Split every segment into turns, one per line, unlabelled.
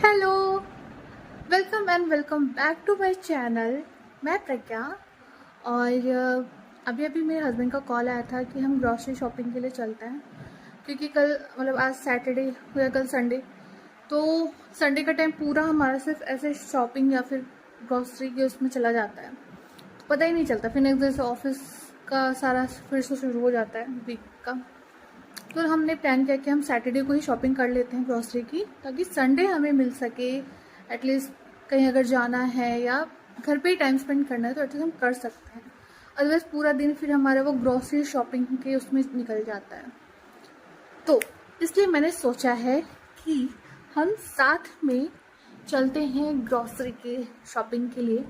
Hello, welcome and welcome back to my channel. मैं प्रज्ञा। और अभी अभी मेरे हस्बैंड का कॉल आया था कि हम ग्रॉसरी शॉपिंग के लिए चलते हैं, क्योंकि कल मतलब आज सैटरडे या कल संडे, तो संडे का टाइम पूरा हमारा सिर्फ ऐसे शॉपिंग या फिर ग्रॉसरी के उसमें चला जाता है, तो पता ही नहीं चलता। फिर नेक्स्ट डे से ऑफिस का सारा फिर से शुरू हो जाता है वीक का। तो हमने प्लान किया कि हम सैटरडे को ही शॉपिंग कर लेते हैं ग्रॉसरी की, ताकि संडे हमें मिल सके। एटलीस्ट कहीं अगर जाना है या घर पे ही टाइम स्पेंड करना है तो एटलीस्ट हम कर सकते हैं। अदरवाइज पूरा दिन फिर हमारा वो ग्रॉसरी शॉपिंग के उसमें निकल जाता है। तो इसलिए मैंने सोचा है कि हम साथ में चलते हैं ग्रॉसरी के शॉपिंग के लिए।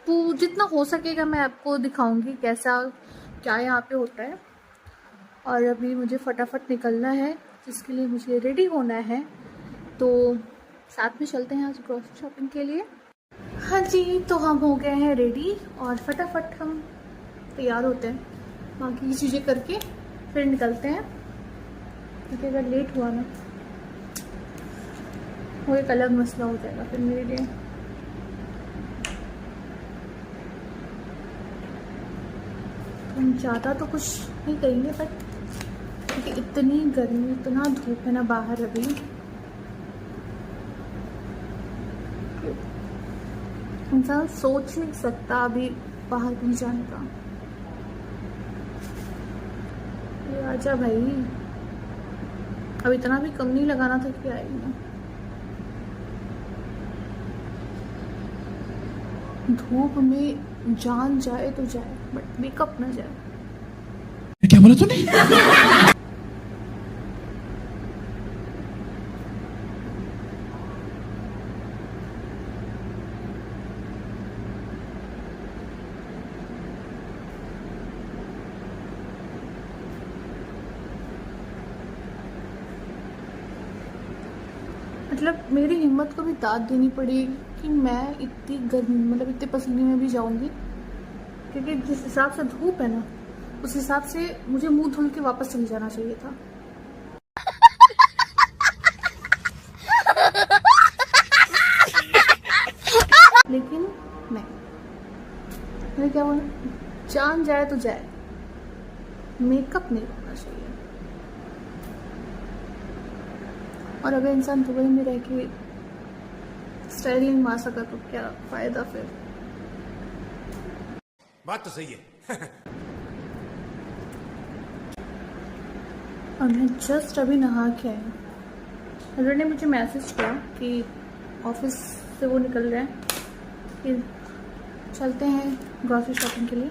तो जितना हो सकेगा मैं आपको दिखाऊंगी कैसा क्या यहाँ पे होता है। और अभी मुझे फटाफट निकलना है, जिसके लिए मुझे रेडी होना है, तो साथ में चलते हैं आज ग्रोसरी शॉपिंग के लिए। हाँ जी, तो हम हो गए हैं रेडी और फटाफट हम तैयार होते हैं, बाकी की चीज़ें करके फिर निकलते हैं, क्योंकि अगर लेट हुआ ना वो एक अलग मसला हो जाएगा फिर मेरे लिए। हम ज़्यादा तो कुछ नहीं करेंगे, बट क्योंकि इतनी गर्मी इतना धूप है ना बाहर अभी, इंसान सोच नहीं सकता अभी बाहर भी जाने का। ये आजा भाई, अब इतना भी कम नहीं लगाना था कि आएगी ना। धूप में जान जाए तो जाए, बट मेकअप ना जाए।
क्या बोला तूने?
मतलब मेरी हिम्मत को भी दाद देनी पड़ेगी कि मैं इतनी गर्मी मतलब इतने पसीने में भी जाऊंगी, क्योंकि जिस हिसाब से धूप है ना उस हिसाब से मुझे मुंह धुल के वापस चले जाना चाहिए था। लेकिन नहीं, मैंने क्या बोला, जान जाए तो जाए, मेकअप नहीं करना चाहिए। और अगर इंसान दुबई में रह के स्टाइल नहीं मार सका तो क्या फायदा फिर।
बात तो सही है।
और मैं जस्ट अभी नहा के आई। हस्बैंड ने मुझे मैसेज किया कि ऑफिस से वो निकल रहे हैं कि चलते हैं ग्रॉसरी शॉपिंग के लिए।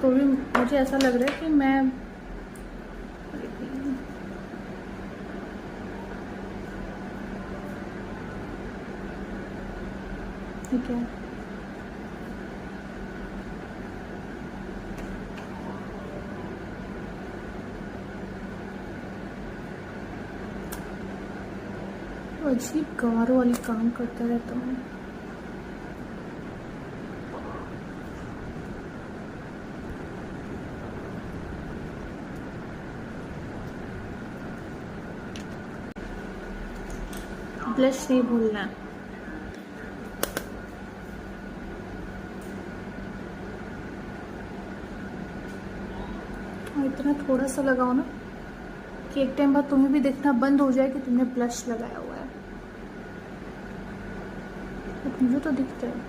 तो भी मुझे ऐसा लग रहा है कि मैं ठीक है। अजीब गंवारों वाली काम करता रहता हूँ। ब्लश नहीं भूलना। और इतना थोड़ा सा लगाओ ना कि एक टाइम बाद तुम्हें भी देखना बंद हो जाए कि तुमने ब्लश लगाया हुआ है। बट मुझे तो दिखता है।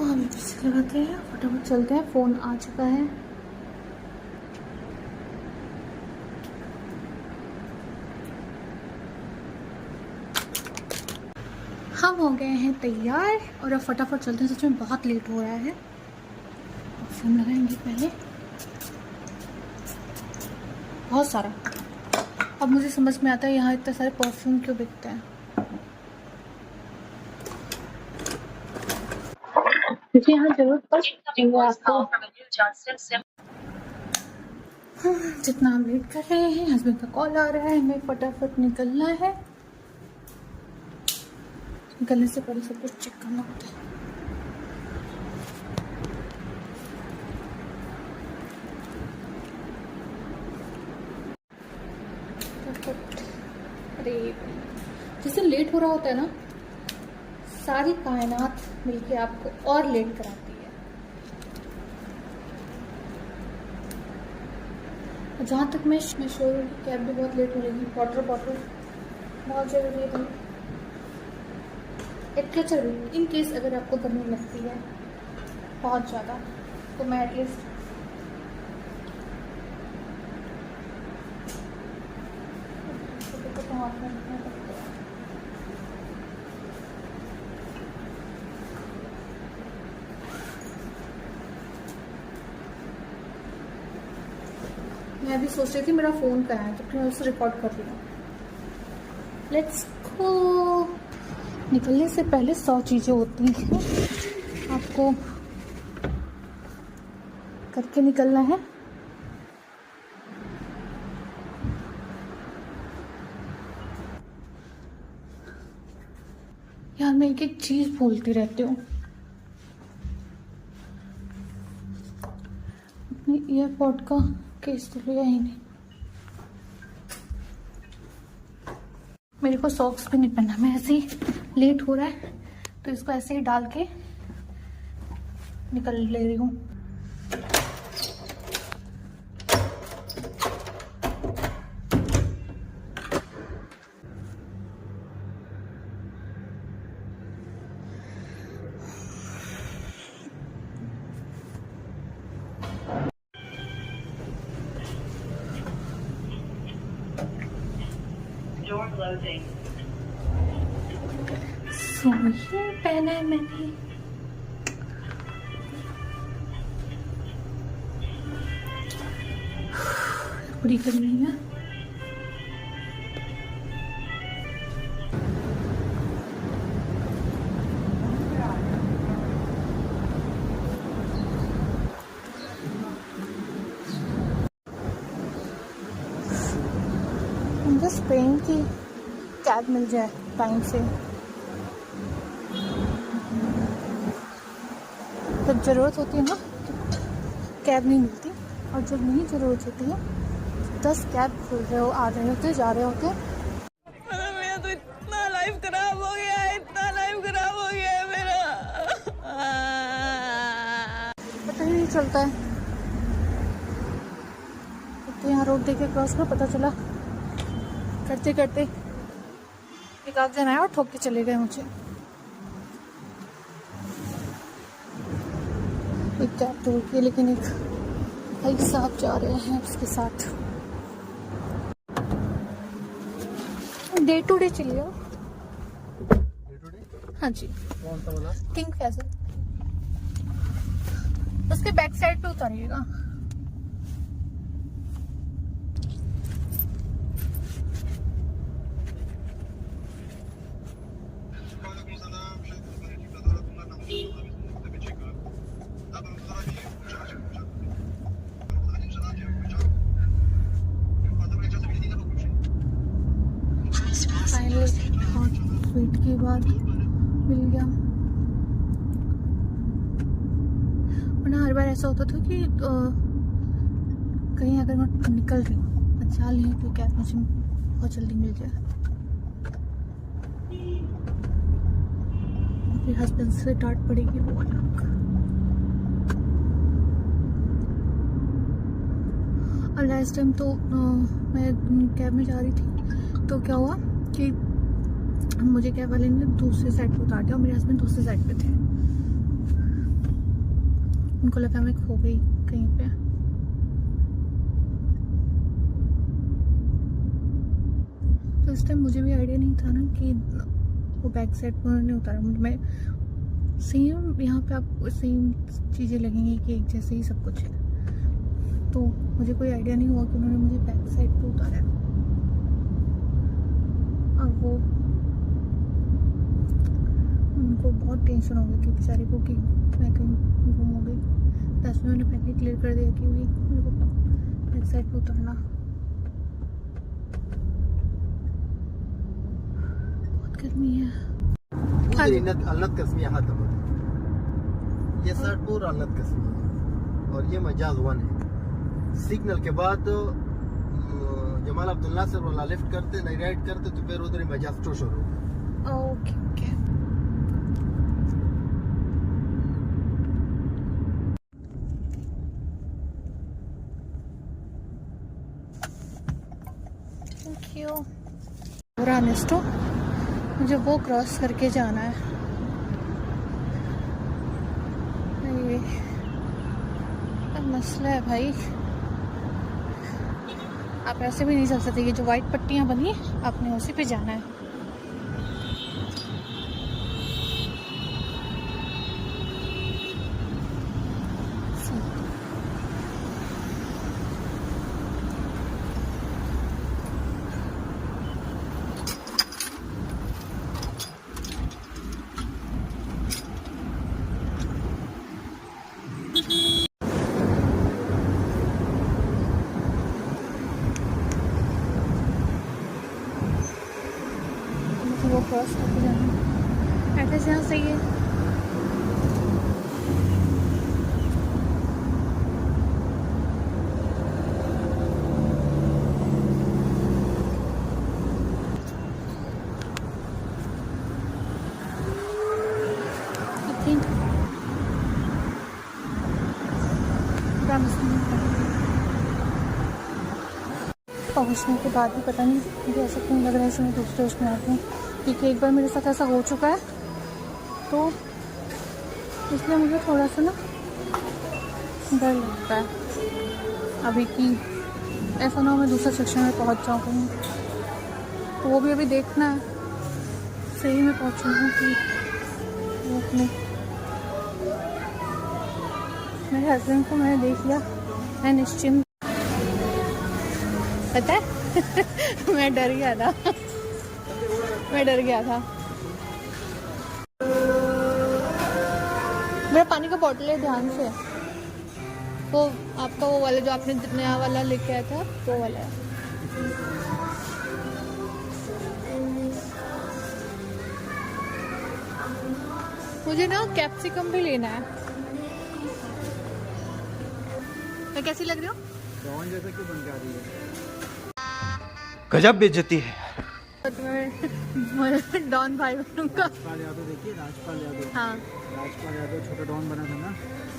अभी पीछे लगाते हैं, फटाफट चलते हैं, फ़ोन आ चुका है। हम हो गए हैं तैयार और अब फटाफट चलते हैं, सच में बहुत लेट हो रहा है। परफ्यूम लगाएंगे पहले, बहुत सारा। अब मुझे समझ में आता है यहाँ इतने सारे परफ्यूम क्यों बिकते हैं, क्योंकि यहाँ जरूरत पड़ेगी आपको। जितना हम वेट कर रहे हैं, हस्बैंड का कॉल आ रहा है, हमें फटाफट निकलना है। निकलने से पहले सब कुछ चेक करना होता है। अरे जैसे लेट हो रहा होता है ना, सारी कायनात मिलके आपको और लेट कराती है। जहाँ तक मैं श्योर हूँ कि कैब भी बहुत लेट हो रही। वाटर बॉटल बहुत जरूरी है भाई, एटलीस्ट इन केस अगर आपको गर्मी लगती है बहुत ज़्यादा, तो मैं एटलीस्ट मैं भी सोच रही थी मेरा फ़ोन कहाँ है, तो मैं उससे रिकॉर्ड कर रही हूँ। Let's go. निकलने से पहले 100 चीज़ें होती हैं, आपको करके निकलना है। यार मैं एक एक चीज़ भूलती रहती हूँ। अपने ईयरपॉड का केस तो लिया ही नहीं। मेरे को सॉक्स भी नहीं पहनना, मैं ऐसे ही लेट हो रहा है तो इसको ऐसे ही डाल के निकल ले रही हूँ। सो ये पहना है मैंने, पूरी कर रही है। बस ट्रेन की कैब मिल जाए टाइम से। जब ज़रूरत होती है ना तो कैब नहीं मिलती, और जब नहीं ज़रूरत होती है 10 कैब खुल रहे हो, आ रहे होते, जा रहे होते।
मेरा तो इतना लाइफ खराब हो गया है, इतना लाइफ खराब हो गया है मेरा,
पता ही नहीं चलता है। तो यहाँ रोड देखे क्रॉस में पता चला, करते करते एक आग जन आया और ठोक के चले गए मुझे। एक कैब तोड़ के, लेकिन एक भाई साहब जा रहे हैं उसके साथ। डे टू डे चलिए। हाँ जी,
कौन सा वाला?
किंग फैजल, उसके बैक साइड पे उतारिएगा। स्वीट के बाद मिल गया। वरना हर बार ऐसा होता था कि कहीं अगर मैं निकल रही हूँ, अच्छा नहीं तो क्या मुझे बहुत जल्दी मिल जाए। मेरे हस्बैंड से डांट पड़ेगी वो अलग। और लास्ट टाइम तो मैं कैब में जा रही थी, तो क्या हुआ कि मुझे कैब वाले ने दूसरे साइड पे उतार दिया और मेरे हस्बैंड दूसरे साइड पे थे। उनको लगा मैं खो गई कहीं पे। तो इस टाइम मुझे भी आइडिया नहीं था ना कि वो बैक साइड पर उन्होंने उतारा। मैं सेम यहाँ पे आपको सेम चीज़ें लगेंगी कि एक जैसे ही सब कुछ है, तो मुझे कोई आइडिया नहीं हुआ कि उन्होंने मुझे बैक साइड पे उतारा है। और वो उनको बहुत टेंशन हो गई कि बेचारे को कि मैं कहीं गुम हो गई। 10 मिनट मैंने पहले क्लियर कर दिया कि वही मेरे को बैक साइड पे उतरना। बहुत गर्मी है।
अलनत कस्मिया हाथम, ये सरटपुर अलनत कस्मिया और ये मजाज 1 है। सिग्नल के बाद जमाल अब्दुल्ला से वाला लेफ्ट करते नहीं राइट करते तो फिर उधर ही मजाज 2 शुरू।
Okay okay. Thank you. पूरा नेस्टो मुझे वो क्रॉस करके जाना है। ये मसला है भाई, आप ऐसे भी नहीं चल सकते। ये जो वाइट पट्टियां बनी है आपने उसी पे जाना है। वो क्रॉस करके जाना ऐसे जहाँ सही है। पहुँचने के बाद भी पता नहीं मुझे ऐसा क्यों लग रहा है मैं दूसरे उसमें आती हूँ, क्योंकि एक बार मेरे साथ ऐसा हो चुका है, तो इसलिए मुझे थोड़ा सा ना डर लगता है अभी कि ऐसा ना हो मैं दूसरे सेक्शन में पहुँच जाऊँ कहीं। तो वो भी अभी देखना है सही में पहुँचूँगी कि वो अपने। मेरे हस्बैंड को मैंने देख लिया, मैं निश्चिंत। पता है मैं डर गया था मेरा पानी का बॉटल है, ध्यान से। वो आपका वो वाला जो आपने नया वाला लेके आया था वो वाला है। मुझे ना कैप्सिकम भी लेना है। मैं कैसी लग रही हूँ?
डॉन जैसा क्यों बन जा रही है?
गजब बेइज्जती है।
डॉन भाई बनूंगा।
राजपाल यादव देखिए, राजपाल यादव।
हाँ
राजपाल यादव छोटा डॉन बना था ना,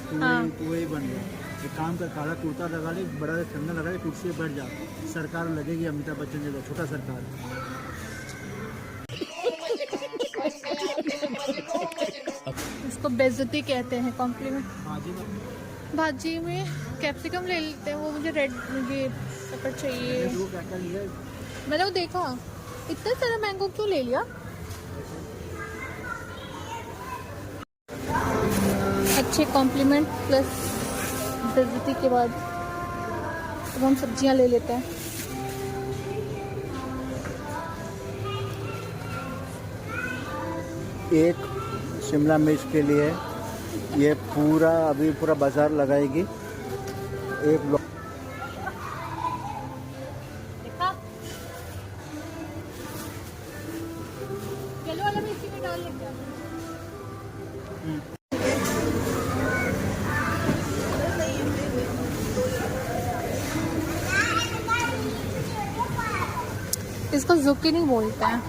तो
हाँ।
तू वही बन गया। एक काम कर, काला कुर्ता लगा ले, बड़ा कंधा लगा ले, कुर्सी पे बैठ जा, सरकार लगेगी अमिताभ बच्चन जैसा, छोटा सरकार।
इसको बेइज्जती कहते हैं, कॉम्प्लीमेंट।
भाजी में
भाजी में कैप्सिकम ले लेते हैं। वो मुझे रेड ये पेपर चाहिए।
वो क्या क्या लिया?
मैंने वो देखा, इतना सारा मैंगो क्यों ले लिया? अच्छे कॉम्प्लीमेंट प्लस बेइज्जती के बाद अब हम सब्जियां ले लेते हैं।
एक शिमला मिर्च के लिए ये पूरा अभी पूरा बाजार लगाएगी। एक
देखा? येलो वाला भी इसी में डाल लेते हैं। इसको जुकीनी बोलते हैं।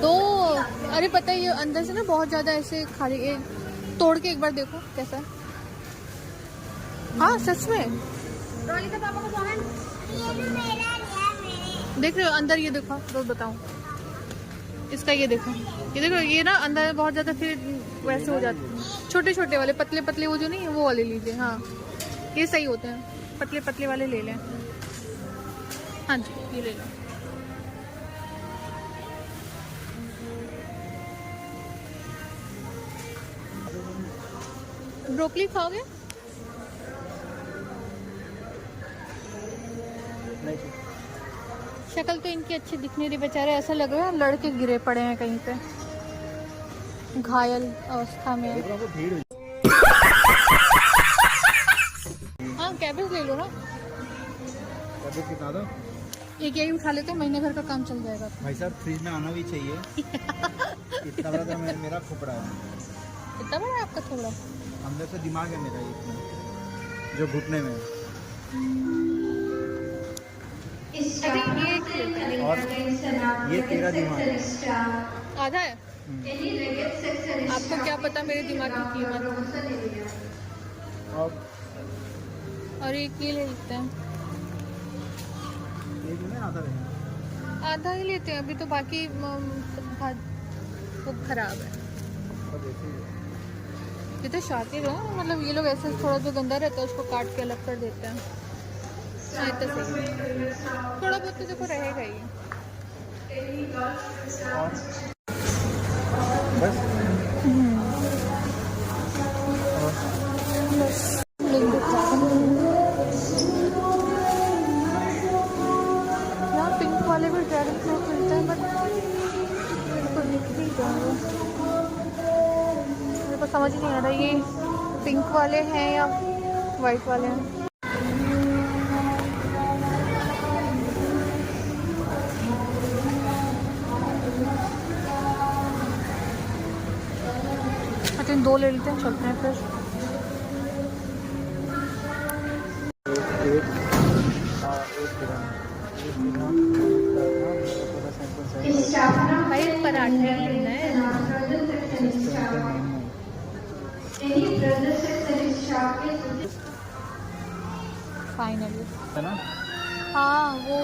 दो, अरे पता है ये अंदर से ना बहुत ज्यादा ऐसे खाली, तोड़ के एक बार देखो कैसा है। हाँ सच में देख रहे हो अंदर, ये देखो तो बताऊं इसका, ये देखो ये ना अंदर बहुत ज्यादा फिर वैसे हो जाते हैं। छोटे छोटे वाले पतले पतले वो जो नहीं है वो वाले लीजिए। हाँ ये सही होते हैं, पतले पतले वाले ले लें। हाँ जी ये ले लो। ब्रोकली खाओगे? शक्ल तो इनकी अच्छी दिख नहीं रही, बेचारे ऐसा लग रहा है लड़के गिरे पड़े हैं कहीं पे, घायल अवस्था में। हाँ कैबेज ले लो ना,
कैबेज कितना दो?
एक यही उठा लेते हैं, महीने भर का काम चल जाएगा।
भाई साहब फ्रिज में आना भी चाहिए। इतना बड़ा तो मेरा खोपड़ा है।
कितना बड़ा है आपका थोड़ा?
अंदर से दिमाग है मेरा इतना, जो घुटने में है। और ये तेरा दिमाग है।
आधा है। आपको क्या पता मेरे दिमाग की कीमत। और एक ये ले लेते हैं, आधा ही लेते हैं अभी तो, बाकी वो खराब है। ये तो शातिर है, मतलब ये लोग ऐसे थोड़ा जो गंदा रहता है उसको काट के अलग कर देते हैं। हाँ तो सही, थोड़ा बहुत तो देखो रहेगा ही।
बस
यहाँ पिंक वाले भी ड्रैगन फ्रूट मिलते हैं, बट मेरे को दिख नहीं रहा है, मेरे को समझ नहीं आ रहा ये पिंक वाले हैं या वाइट वाले हैं। अच्छा इन दो ले लेते हैं, चलते हैं फिर। भाई पराठे लेना है। फाइनली
है ना?
हाँ वो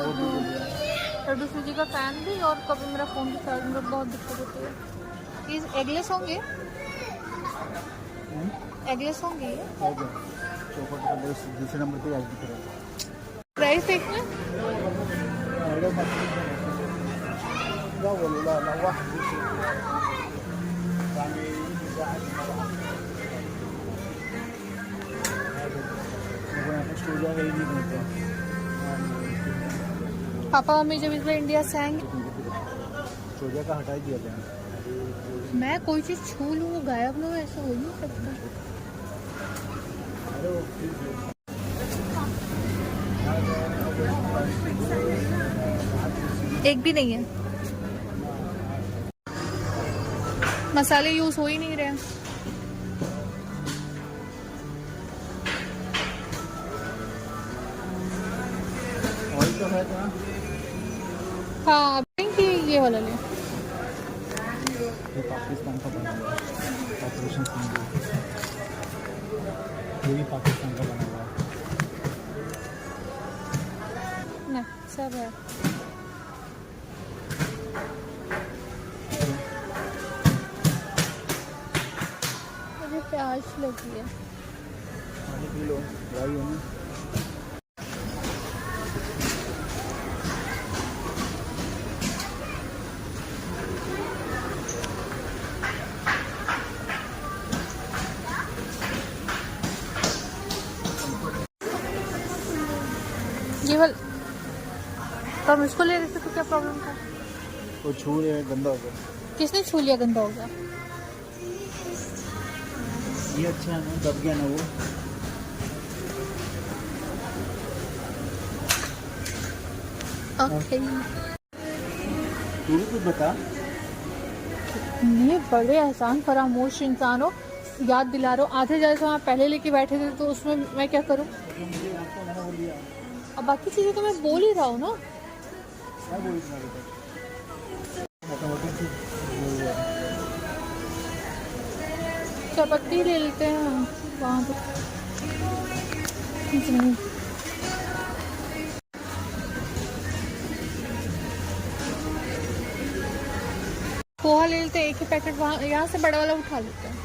लड्डू सूजी का फैन भी, और कभी मेरा फ़ोन भी चार्ज में बहुत दिक्कत होती है। ये एगलेस होंगे? एगलेस होंगे ये?
हो गया चौपट का दूसरे नंबर पे आज दिख रहा है।
प्राइस देखना। पापा मम्मी जब इसमें इंडिया से आएंगे,
चोजा का हटा ही दिया था।
मैं कोई चीज़ छू लूँ वो गायब ना हो, ऐसा हो नहीं सकता। एक भी नहीं है, मसाले यूज हो ही नहीं रहे।
ऑयल तो है ना?
हाँ कि ये वाला ले।
ये पाकिस्तान का बना हुआ है, ऑपरेशन सिंधु। ये भी पाकिस्तान का बना हुआ है।
ना सब है। मुझे प्यास लगी है।
पानी पी लो, ड्राई हो ना।
ये वाला तो हम इसको ले रहे थे, तो क्या प्रॉब्लम था?
वो छू रहे गंदा हो गया।
किसने छू लिया गंदा हो गया?
ये अच्छा है ना, दब गया ना वो।
ओके
तू भी कुछ बता।
नहीं, बड़े एहसान फरामोश इंसान हो, याद दिला रहे हो। आधे जैसे वहाँ पहले लेके बैठे थे, तो उसमें मैं क्या करूँ?
मुझे आपको मैंने बोल दिया।
अब बाकी चीज़ें तो मैं बोल ही रहा हूँ ना।
क्या बोल रहा है? मोटा-मोटी चीज़ बोल रहा है।
चपत्ती ले लेते हैं वहाँ पे। पोहा ले लेते हैं, एक ही पैकेट वहाँ, यहाँ से बड़ा वाला उठा लेते हैं।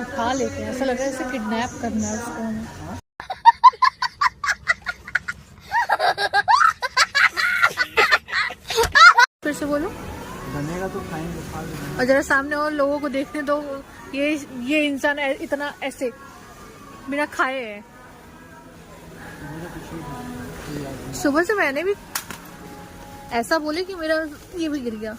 उठा लेते हैं, ऐसा लग रहा है जैसे किडनैप करना है उसको हमें। फिर से बोलो।
बनेगा तो खाएंगे, खा लेंगे।
और जरा सामने और लोगों को देखने दो, ये इंसान इतना ऐसे बिना खाए है। सुबह से मैंने भी ऐसा बोले कि मेरा ये भी गिर गया।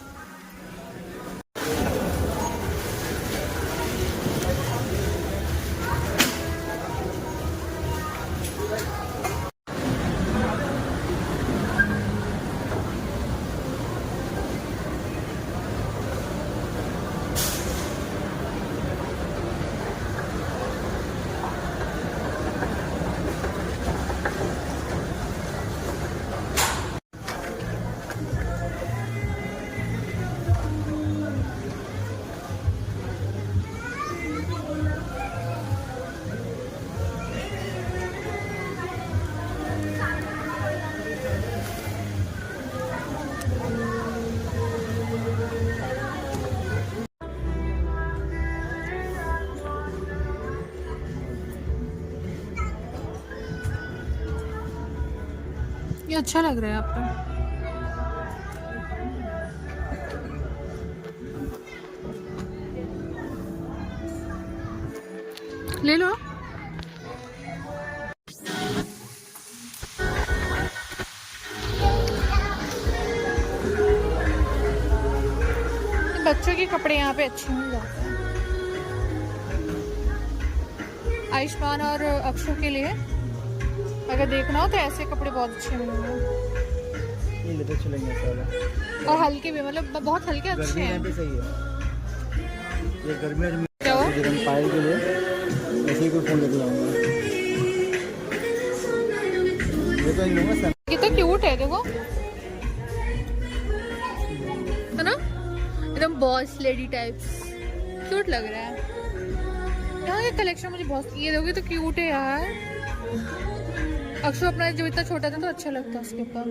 ये अच्छा लग रहा है आपको। ले लो। बच्चों के कपड़े यहाँ पे अच्छे मिल जाते हैं। आयुष्मान और अक्षु के लिए अगर देखना हो तो ऐसे कपड़े बहुत अच्छे मिलेंगे।
ये लेते चलेंगे सारा।
और हल्के भी, मतलब बहुत हल्के अच्छे हैं।
गर्मी सही है। ये गर्मी में
क्या हुआ?
पायल के लिए ऐसे ही कोई फोन लेके जाऊंगा। ये तो इन लूंगा।
कितना क्यूट है देखो, है ना, एकदम बॉस लेडी टाइप्स, क्यूट लग रहा है। यहाँ के कलेक्शन मुझे बहुत, ये देखोगे तो क्यूट है यार। अक्षु अपना जो इतना छोटा था तो अच्छा लगता उसके ऊपर।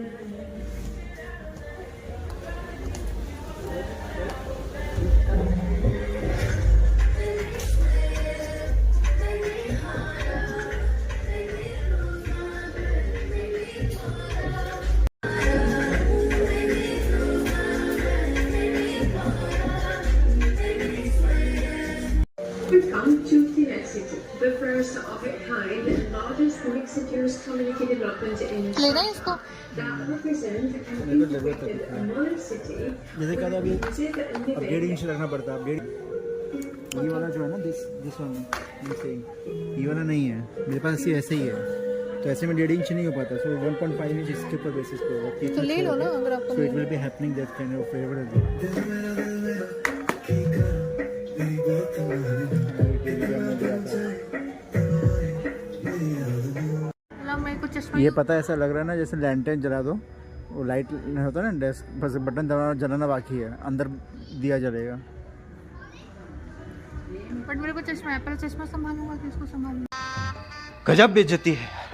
We've come to the next city, the first of its kind and largest mixed-use community development in
लेना है इसको।
that represents an integrated modern city.
जैसे कहा था अभी
Live and
अपग्रेडिंग
live
से रखना पड़ता है। अपग्रेड ये वाला जो है ना, दिस वन ये वाला नहीं है मेरे पास, ऐसे ही है। तो ऐसे में 1.5 इंच नहीं हो पाता। सो 1.5 इंच इसके ऊपर बेसिस पे होगा।
तो ले लो ना अगर आपको।
So it will be happening that kind of favour.
मेरे को चश्मा
ये पता ऐसा लग रहा है ना जैसे लैंटर्न जला दो, वो लाइट होता है ना डेस्क, बस बटन दबाना, जलाना बाकी है, अंदर दिया जलेगा।
बट मेरे को चश्मा है, पर चश्मा संभालूंगा कि इसको संभालूंगा।
गजब बेइज्जती है।